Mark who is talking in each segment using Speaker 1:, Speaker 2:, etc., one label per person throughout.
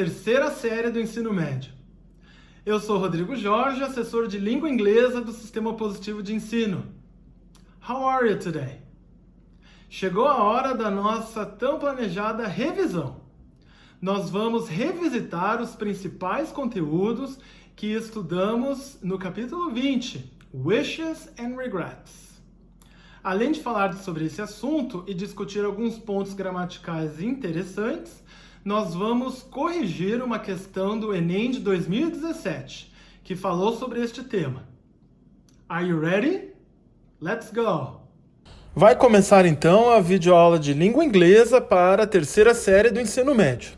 Speaker 1: terceira série do ensino médio. Eu sou Rodrigo Jorge, assessor de língua inglesa do Sistema Positivo de Ensino. How are you today? Chegou a hora da nossa tão planejada revisão. Nós vamos revisitar os principais conteúdos que estudamos no capítulo 20, Wishes and Regrets. Além de falar sobre esse assunto e discutir alguns pontos gramaticais interessantes, nós vamos corrigir uma questão do Enem de 2017, que falou sobre este tema. Are you ready? Let's go! Vai começar então a videoaula de língua inglesa para a terceira série do ensino médio.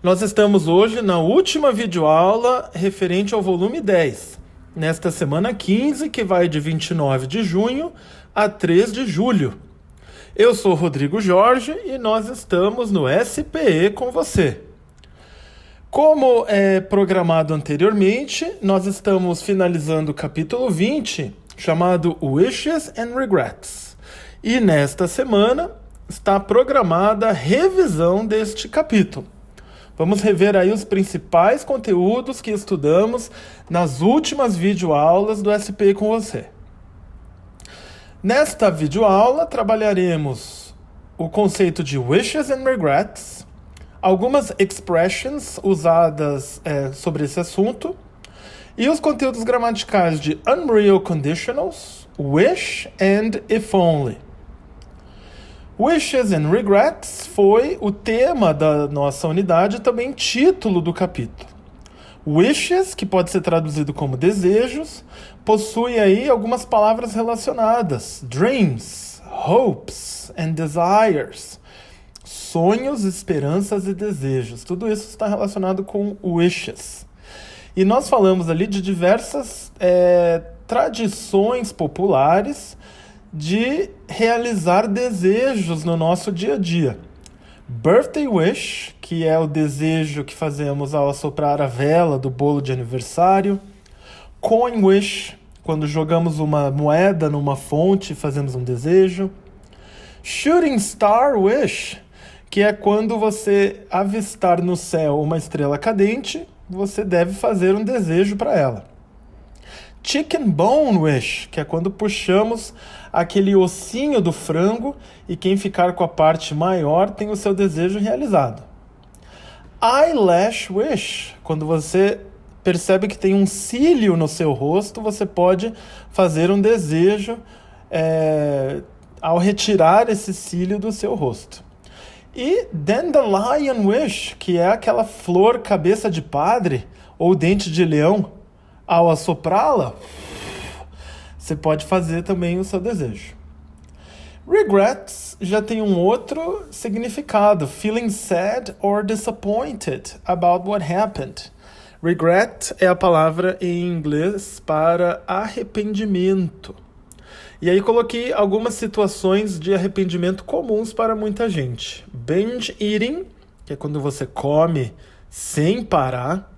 Speaker 1: Nós estamos hoje na última videoaula referente ao volume 10, nesta semana 15, que vai de 29 de junho a 3 de julho. Eu sou Rodrigo Jorge e nós estamos no SPE com você. Como é programado anteriormente, nós estamos finalizando o capítulo 20, chamado Wishes and Regrets. E nesta semana está programada a revisão deste capítulo. Vamos rever aí os principais conteúdos que estudamos nas últimas videoaulas do SPE com você. Nesta videoaula, trabalharemos o conceito de wishes and regrets, algumas expressions usadas sobre esse assunto, e os conteúdos gramaticais de unreal conditionals, wish and if only. Wishes and regrets foi o tema da nossa unidade e também título do capítulo. Wishes, que pode ser traduzido como desejos, possui aí algumas palavras relacionadas. Dreams, hopes and desires. Sonhos, esperanças e desejos. Tudo isso está relacionado com wishes. E nós falamos ali de diversas tradições populares de realizar desejos no nosso dia a dia. Birthday wish, que é o desejo que fazemos ao assoprar a vela do bolo de aniversário. Coin wish, quando jogamos uma moeda numa fonte e fazemos um desejo. Shooting star wish, que é quando você avistar no céu uma estrela cadente, você deve fazer um desejo para ela. Chicken bone wish, que é quando puxamos aquele ossinho do frango e quem ficar com a parte maior tem o seu desejo realizado. Eyelash wish, quando você percebe que tem um cílio no seu rosto, você pode fazer um desejo ao retirar esse cílio do seu rosto. E dandelion wish, que é aquela flor cabeça de padre ou dente de leão, ao assoprá-la, você pode fazer também o seu desejo. Regrets já tem um outro significado, feeling sad or disappointed about what happened. Regret é a palavra em inglês para arrependimento. E aí coloquei algumas situações de arrependimento comuns para muita gente. Binge eating, que é quando você come sem parar.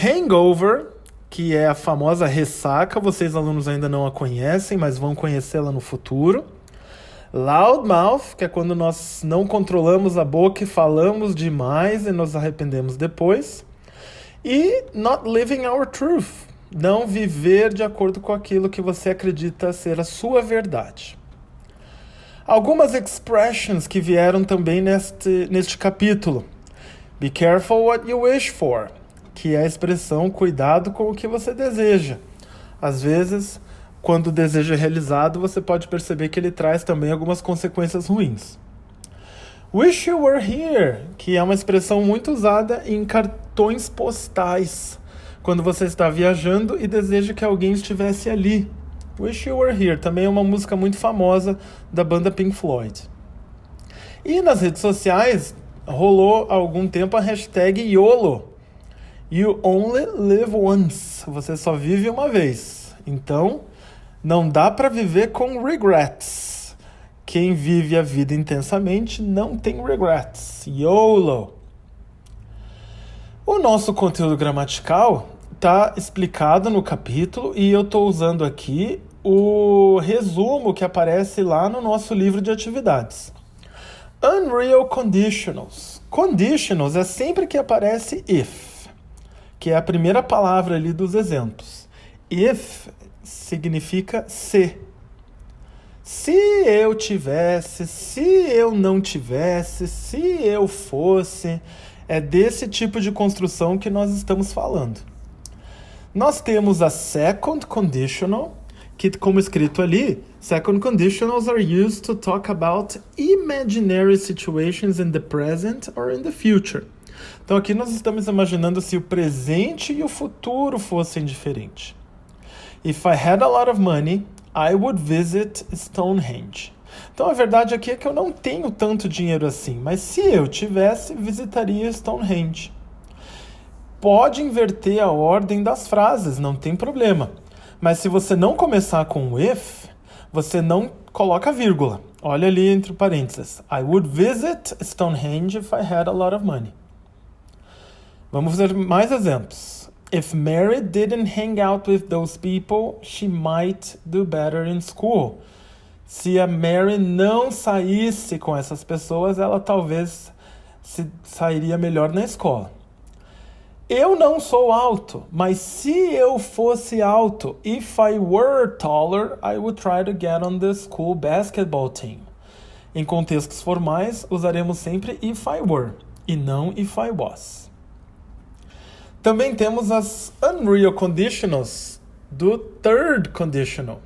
Speaker 1: Hangover, que é a famosa ressaca, vocês alunos ainda não a conhecem, mas vão conhecê-la no futuro. Loudmouth, que é quando nós não controlamos a boca e falamos demais e nos arrependemos depois. E not living our truth, não viver de acordo com aquilo que você acredita ser a sua verdade. Algumas expressions que vieram também neste capítulo. Be careful what you wish for, que é a expressão cuidado com o que você deseja. Às vezes, quando o desejo é realizado, você pode perceber que ele traz também algumas consequências ruins. Wish you were here, que é uma expressão muito usada em cartões postais, quando você está viajando e deseja que alguém estivesse ali. Wish you were here, também é uma música muito famosa da banda Pink Floyd. E nas redes sociais, rolou há algum tempo a hashtag YOLO, You only live once. Você só vive uma vez. Então, não dá para viver com regrets. Quem vive a vida intensamente não tem regrets. YOLO. O nosso conteúdo gramatical está explicado no capítulo e eu estou usando aqui o resumo que aparece lá no nosso livro de atividades. Unreal conditionals. Conditionals é sempre que aparece if, que é a primeira palavra ali dos exemplos. If significa se. Se eu tivesse, se eu não tivesse, se eu fosse, é desse tipo de construção que nós estamos falando. Nós temos a second conditional, que, como escrito ali, second conditionals are used to talk about imaginary situations in the present or in the future. Então aqui nós estamos imaginando se o presente e o futuro fossem diferentes. If I had a lot of money, I would visit Stonehenge. Então a verdade aqui é que eu não tenho tanto dinheiro assim, mas se eu tivesse, visitaria Stonehenge. Pode inverter a ordem das frases, não tem problema. Mas se você não começar com if, você não coloca vírgula. Olha ali entre parênteses. I would visit Stonehenge if I had a lot of money. Vamos ver mais exemplos. If Mary didn't hang out with those people, she might do better in school. Se a Mary não saísse com essas pessoas, ela talvez sairia melhor na escola. Eu não sou alto, mas se eu fosse alto, if I were taller, I would try to get on the school basketball team. Em contextos formais, usaremos sempre if I were e não if I was. Também temos as unreal conditionals do third conditional.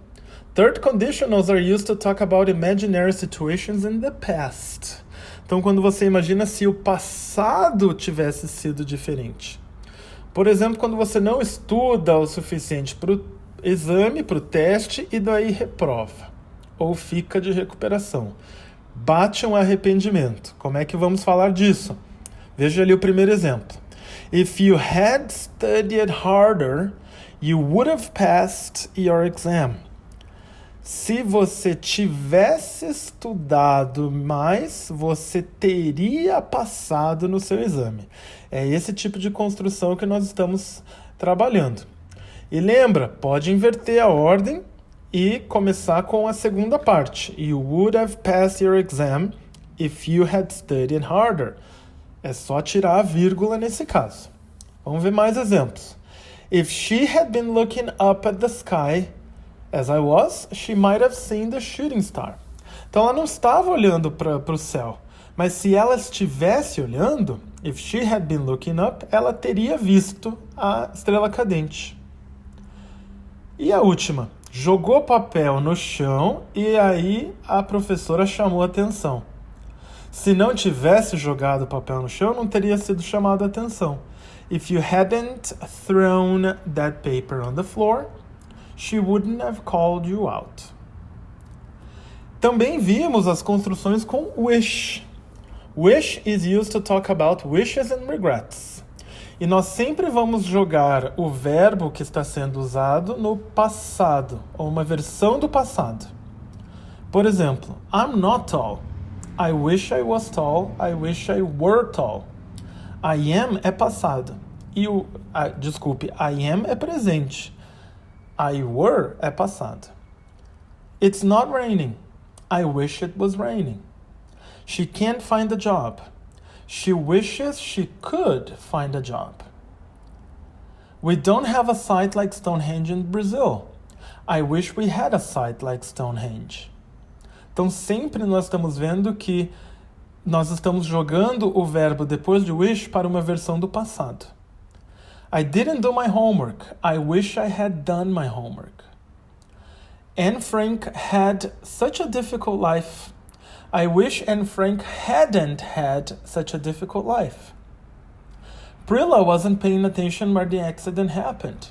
Speaker 1: Third conditionals are used to talk about imaginary situations in the past. Então, quando você imagina se o passado tivesse sido diferente. Por exemplo, quando você não estuda o suficiente para o exame, para o teste, e daí reprova, ou fica de recuperação. Bate um arrependimento. Como é que vamos falar disso? Veja ali o primeiro exemplo. If you had studied harder, you would have passed your exam. Se você tivesse estudado mais, você teria passado no seu exame. É esse tipo de construção que nós estamos trabalhando. E lembra, pode inverter a ordem e começar com a segunda parte. You would have passed your exam if you had studied harder. É só tirar a vírgula nesse caso. Vamos ver mais exemplos. If she had been looking up at the sky as I was, she might have seen the shooting star. Então ela não estava olhando para o céu, mas se ela estivesse olhando, if she had been looking up, ela teria visto a estrela cadente. E a última, jogou papel no chão e aí a professora chamou a atenção. Se não tivesse jogado papel no chão, não teria sido chamado a atenção. If you hadn't thrown that paper on the floor, she wouldn't have called you out. Também vimos as construções com wish. Wish is used to talk about wishes and regrets. E nós sempre vamos jogar o verbo que está sendo usado no passado, ou uma versão do passado. Por exemplo, I'm not tall. I wish I was tall. I wish I were tall. I am é passado. E I am é presente. I were é passado. It's not raining. I wish it was raining. She can't find a job. She wishes she could find a job. We don't have a site like Stonehenge in Brazil. I wish we had a site like Stonehenge. Então sempre nós estamos vendo que nós estamos jogando o verbo depois de wish para uma versão do passado. I didn't do my homework. I wish I had done my homework. Anne Frank had such a difficult life. I wish Anne Frank hadn't had such a difficult life. Prilla wasn't paying attention where the accident happened.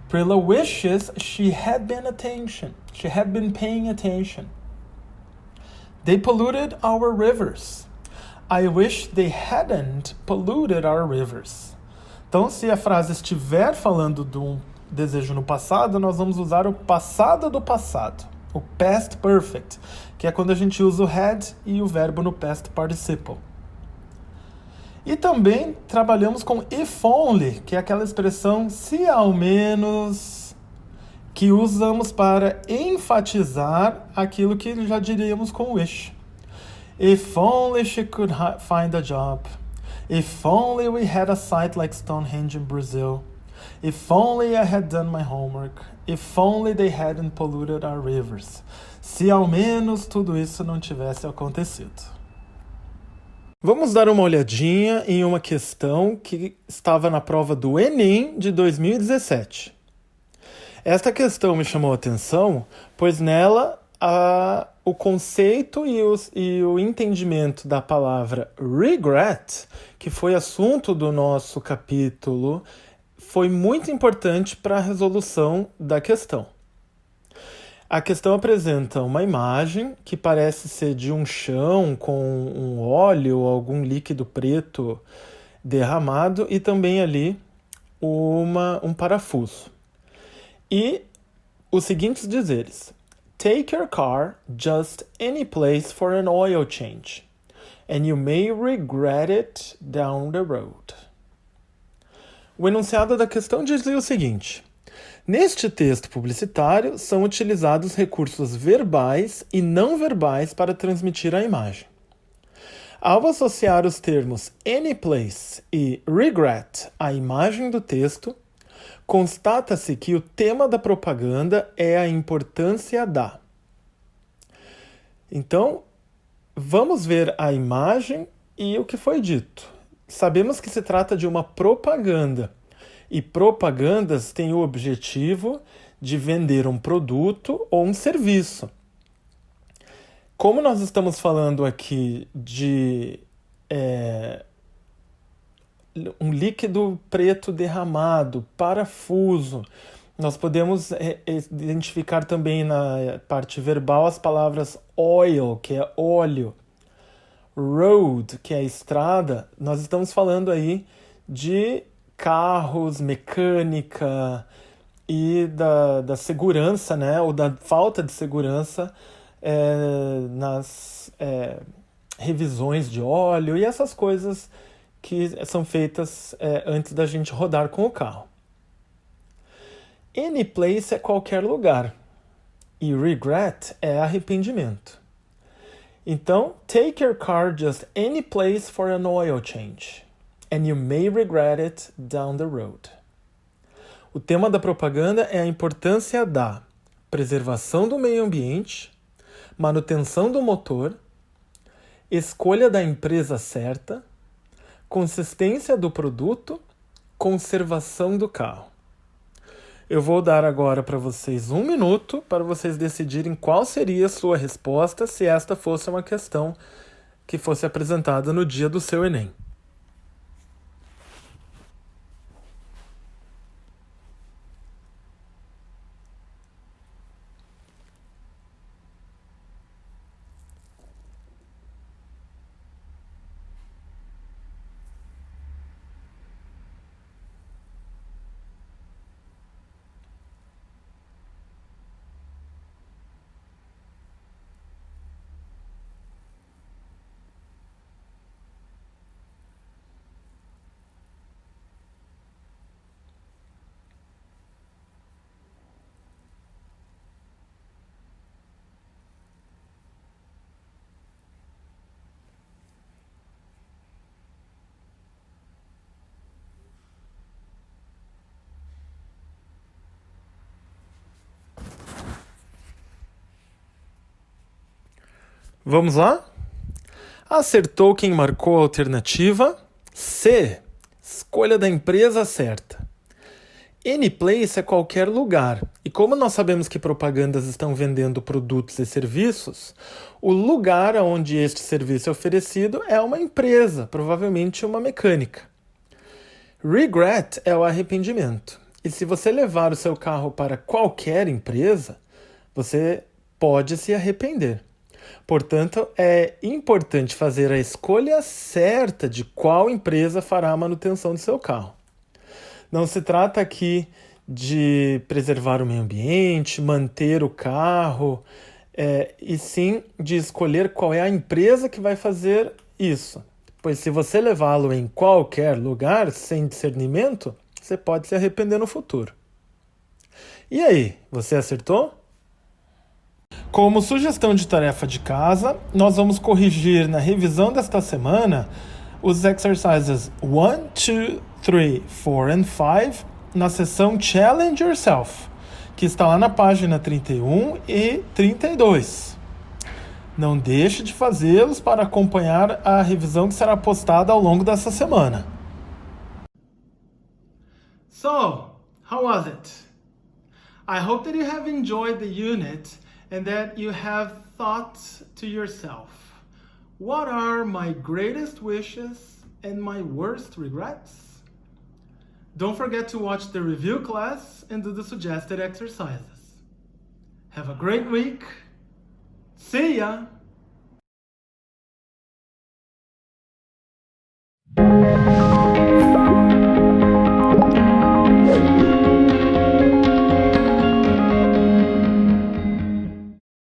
Speaker 1: Prilla wishes she had been paying attention. They polluted our rivers. I wish they hadn't polluted our rivers. Então, se a frase estiver falando de um desejo no passado, nós vamos usar o passado do passado, o past perfect, que é quando a gente usa o had e o verbo no past participle. E também trabalhamos com if only, que é aquela expressão se ao menos, que usamos para enfatizar aquilo que já diríamos com wish. If only she could find a job. If only we had a site like Stonehenge in Brazil. If only I had done my homework. If only they hadn't polluted our rivers. Se ao menos tudo isso não tivesse acontecido. Vamos dar uma olhadinha em uma questão que estava na prova do Enem de 2017. Esta questão me chamou a atenção, pois nela o conceito e o entendimento da palavra regret, que foi assunto do nosso capítulo, foi muito importante para a resolução da questão. A questão apresenta uma imagem que parece ser de um chão com um óleo ou algum líquido preto derramado e também ali um parafuso. E os seguintes dizeres: Take your car just any place for an oil change, and you may regret it down the road. O enunciado da questão dizia o seguinte: neste texto publicitário são utilizados recursos verbais e não verbais para transmitir a imagem. Ao associar os termos any place e regret à imagem do texto, constata-se que o tema da propaganda é a importância da. Então, vamos ver a imagem e o que foi dito. Sabemos que se trata de uma propaganda, e propagandas têm o objetivo de vender um produto ou um serviço. Como nós estamos falando aqui de um líquido preto derramado, parafuso, nós podemos identificar também na parte verbal as palavras oil, que é óleo, road, que é estrada. Nós estamos falando aí de carros, mecânica e da segurança, né, ou da falta de segurança nas revisões de óleo e essas coisas que são feitas antes da gente rodar com o carro. Any place é qualquer lugar e regret é arrependimento. Então, take your car just any place for an oil change, and you may regret it down the road. O tema da propaganda é a importância da preservação do meio ambiente, manutenção do motor, escolha da empresa certa, consistência do produto, conservação do carro. Eu vou dar agora para vocês 1 minuto para vocês decidirem qual seria a sua resposta se esta fosse uma questão que fosse apresentada no dia do seu Enem. Vamos lá? Acertou quem marcou a alternativa C. Escolha da empresa certa. Any place é qualquer lugar. E como nós sabemos que propagandas estão vendendo produtos e serviços, o lugar onde este serviço é oferecido é uma empresa, provavelmente uma mecânica. Regret é o arrependimento. E se você levar o seu carro para qualquer empresa, você pode se arrepender. Portanto, é importante fazer a escolha certa de qual empresa fará a manutenção do seu carro. Não se trata aqui de preservar o meio ambiente, manter o carro, e sim de escolher qual é a empresa que vai fazer isso. Pois se você levá-lo em qualquer lugar, sem discernimento, você pode se arrepender no futuro. E aí, você acertou? Como sugestão de tarefa de casa, nós vamos corrigir na revisão desta semana os exercises 1, 2, 3, 4 and 5 na seção Challenge Yourself, que está lá na página 31 e 32. Não deixe de fazê-los para acompanhar a revisão que será postada ao longo dessa semana. So, how was it? I hope that you have enjoyed the unit and that you have thought to yourself, what are my greatest wishes and my worst regrets? Don't forget to watch the review class and do the suggested exercises. Have a great week. See ya!